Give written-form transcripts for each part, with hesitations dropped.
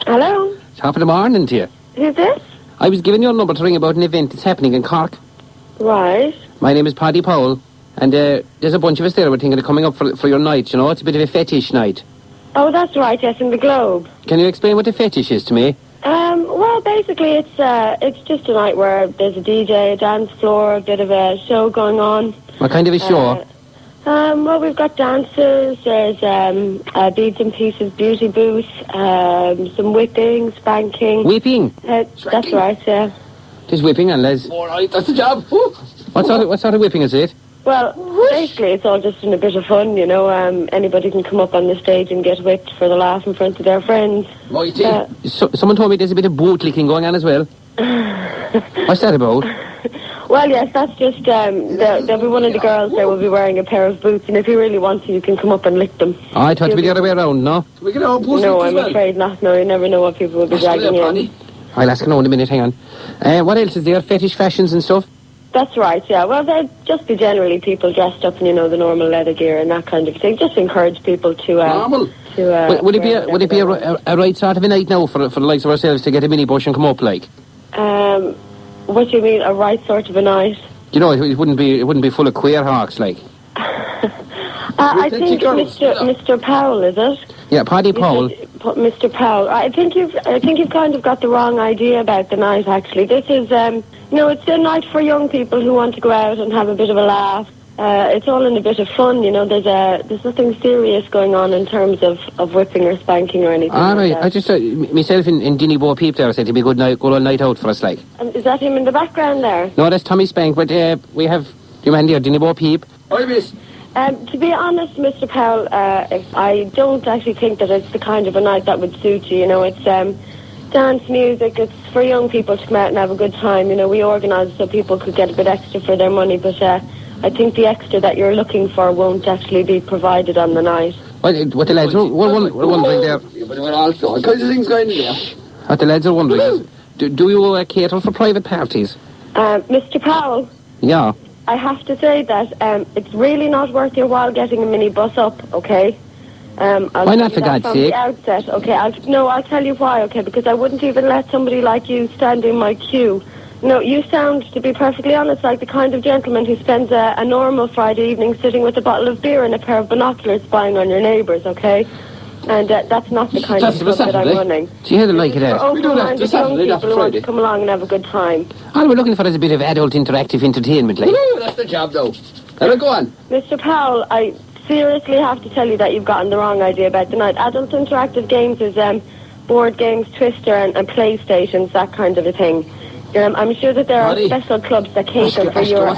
Hello? Top of the morning to you. Who's this? I was giving you a number to ring about an event that's happening in Cork. Right. My name is Paddy Powell, and there's a bunch of us there we're thinking of coming up for your night, you know. It's a bit of a fetish night. Oh, that's right, yes, in the Globe. Can you explain what a fetish is to me? Well, basically, it's just a night where there's a DJ, a dance floor, a bit of a show going on. What kind of a show? Well, we've got dancers, there's beads and pieces, beauty booth, some whipping, spanking. Whipping? That's right, yeah. There's whipping and Les. All right, that's the job. What sort of whipping is it? Well, basically, it's all just in a bit of fun, you know. Anybody can come up on the stage and get whipped for the laugh in front of their friends. Mighty. Someone told me there's a bit of boot licking going on as well. What's that about? Well, yes, that's just, there'll be one of the girls there will be wearing a pair of boots, and if you really want to, you can come up and lick them. Oh, I thought it'd be the other way around, no? We can all push No, it as I'm well. afraid not. No, you never know what people will be dragging in. I'll ask her in a minute, hang on. What else is there? Fetish fashions and stuff? That's right, yeah. Well, there'd just be generally people dressed up in, you know, the normal leather gear and that kind of thing. Just encourage people to... Normal. Would it be a right sort of a night now for the likes of ourselves to get a mini bush and come up, like? What do you mean, a right sort of a night? You know, it wouldn't be full of queer hawks, like. I think Mr. Powell, is it? Yeah, Paddy Powell. Mr. Powell. I think you've kind of got the wrong idea about the night, actually. This is, it's a night for young people who want to go out and have a bit of a laugh. It's all in a bit of fun, you know. There's nothing serious going on in terms of whipping or spanking or anything. All right, like that. I just myself and Dinny Bo Peep there said it'd be a good night out for us, like. And is that him in the background there? No, that's Tommy Spank, but we have your man there, Dinny Bo Peep. Hi, miss. To be honest, Mr. Powell, I don't actually think that it's the kind of a night that would suit you. You know, it's dance music. It's for young people to come out and have a good time. You know, we organise so people could get a bit extra for their money, but I think the extra that you're looking for won't actually be provided on the night. What the lads are wondering there? But we're all kinds of things going in there. What the lads are wondering is, do you cater for private parties? Mr. Powell, Yeah. I have to say that it's really not worth your while getting a mini bus up, okay? Why not, for God's sake? From the outset, okay? I'll tell you why, okay? Because I wouldn't even let somebody like you stand in my queue. No, you sound, to be perfectly honest, like the kind of gentleman who spends a normal Friday evening sitting with a bottle of beer and a pair of binoculars spying on your neighbours, okay? And that's not the kind of club that I'm running. Do you hear the like of that? We do that this young Saturday, not people who want to Friday. come along and have a good time. All we're looking for is a bit of adult interactive entertainment, like. No, that's the job, though. Let it go on. Mr. Powell, I seriously have to tell you that you've gotten the wrong idea about the night. Adult interactive games is board games, Twister, and PlayStations, that kind of a thing. I'm sure that there are special clubs that cater for your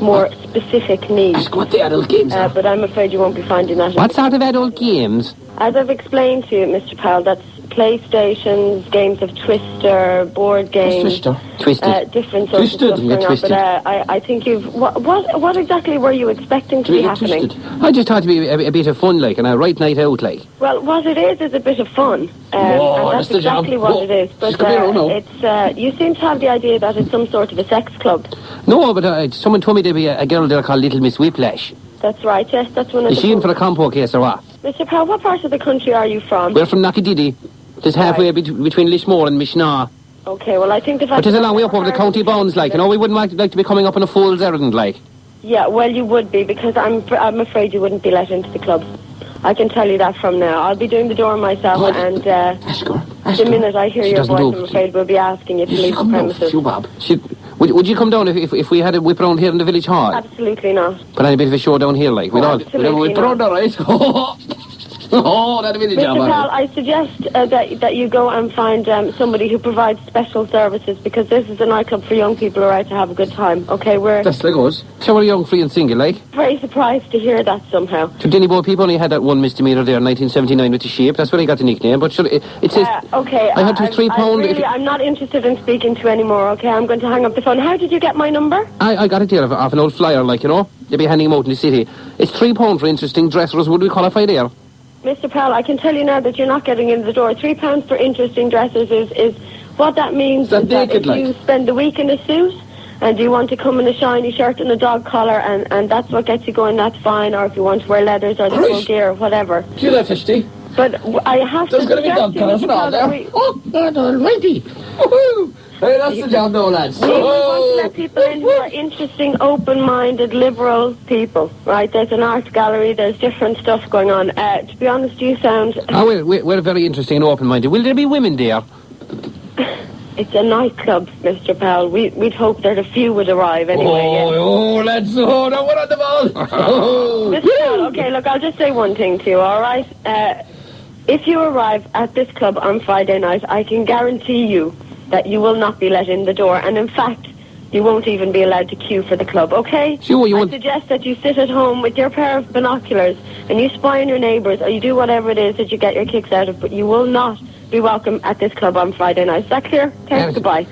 more specific needs. Ask what the adult games are. But I'm afraid you won't be finding that. What sort of adult games? As I've explained to you, Mr. Powell, that's PlayStations, games of Twister, board games. Twisted. Different sorts of stuff going on. But I think you've... What exactly were you expecting to be happening? I just thought it'd be a bit of fun, like, and a right night out, like. Well, what it is a bit of fun. Whoa, and that's the exactly job. what it is. But it's you seem to have the idea that it's some sort of a sex club. No, but someone told me there'd be a girl there called Little Miss Whiplash. That's right, yes, that's one of Is the... she in for a compo case or what? Mr. Powell, what part of the country are you from? We're from Knockadiddy. Just halfway between Lishmore and Mishna. Okay, well, I think the fact... But there's a long way up over the county bounds, like, you know, we wouldn't like to be coming up on a fool's errand, like. Yeah, well, you would be, because I'm afraid you wouldn't be let into the club. I can tell you that from now. I'll be doing the door myself, and the minute I hear your voice, I'm afraid we'll be asking you to leave the premises. Would you come down if we had a whip around here in the village hall? Absolutely not. Put on a bit of a show down here, like. We'd all We'd have a whip around, all right? Oh, that'd be the job. Mr. Powell, I suggest that you go and find somebody who provides special services, because this is a nightclub for young people who are out to have a good time. Okay, we're That's like us. So we're young, free and single, like. very surprised to hear that somehow. So Dinny Bo Peep only had that one misdemeanour there in 1979 with the shape. That's where he got the nickname. But sure, it says... Okay, I had to £3... I'm not interested in speaking to you anymore, okay? I'm going to hang up the phone. How did you get my number? I got it there off an old flyer, like, you know. They'd be handing them out in the city. It's £3 for interesting dressers. Would we qualify there? Mr. Powell, I can tell you now that you're not getting in the door. £3 for interesting dressers is what that means is that if you spend the week in a suit and you want to come in a shiny shirt and a dog collar and that's what gets you going, that's fine. Or if you want to wear leathers or the full gear or whatever. Do you like 50? But I have There's to going to be dog suggest cars to and all Mr. there. Powell Oh, God almighty. Woohoo! Hey, that's the job now, lads. we want to let people in who are interesting, open-minded, liberal people, right? There's an art gallery, there's different stuff going on. To be honest, you sound... We're very interesting and open-minded. Will there be women there? It's a nightclub, Mr. Powell. We'd hope that a few would arrive anyway. Oh, lads. Oh, no, we're on the ball. Mr. Powell, okay, look, I'll just say one thing to you, all right? If you arrive at this club on Friday night, I can guarantee you that you will not be let in the door, and in fact, you won't even be allowed to queue for the club, okay? I suggest that you sit at home with your pair of binoculars and you spy on your neighbours, or you do whatever it is that you get your kicks out of, but you will not be welcome at this club on Friday night. Is that clear? Thanks, goodbye.